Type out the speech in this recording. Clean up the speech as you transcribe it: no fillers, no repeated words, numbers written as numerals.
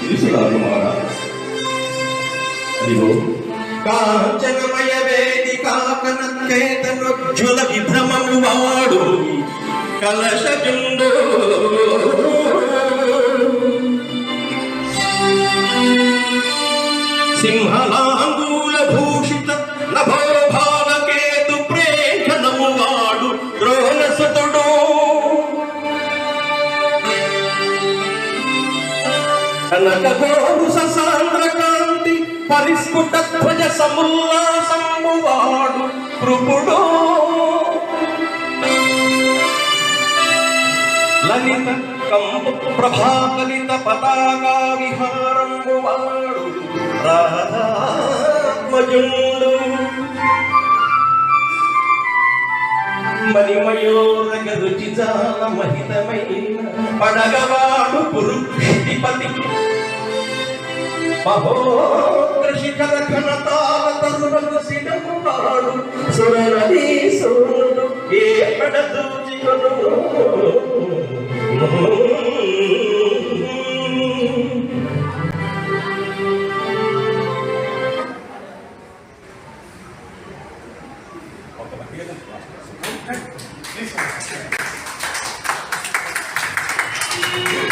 ತಿಳಿಸಲಾಗಮಾನ ಅದಿಗೋ ಕಾಂಚನಮಯ ವೇದಿಕಾ ಕನಕೇತನೋಜ್ವಲ ವಿಭ್ರಮము వాడు కలశజుండు సింహలాంగూల భూషిత నభోభావకేతు ప్రేక్షణము వాడు ద్రోణసుతుడు కనకగోరు ససాంద్రకాంతి పరిస్ఫుట ధ్వజ సముల్లాసము వాడు కృపుడు లలిత కంపు ప్రభాకలిత పతాకా విహారము వాడు రాధాత్మజుండు మణిమయోరగ రుచిజాల మహితమైన పడగవాడు పురుషిపతి మహోగ్రశిఖర ఘనతాల తరుణకు సిడము వాడు సురనీసుడు ఏ పడదూచికొను Please.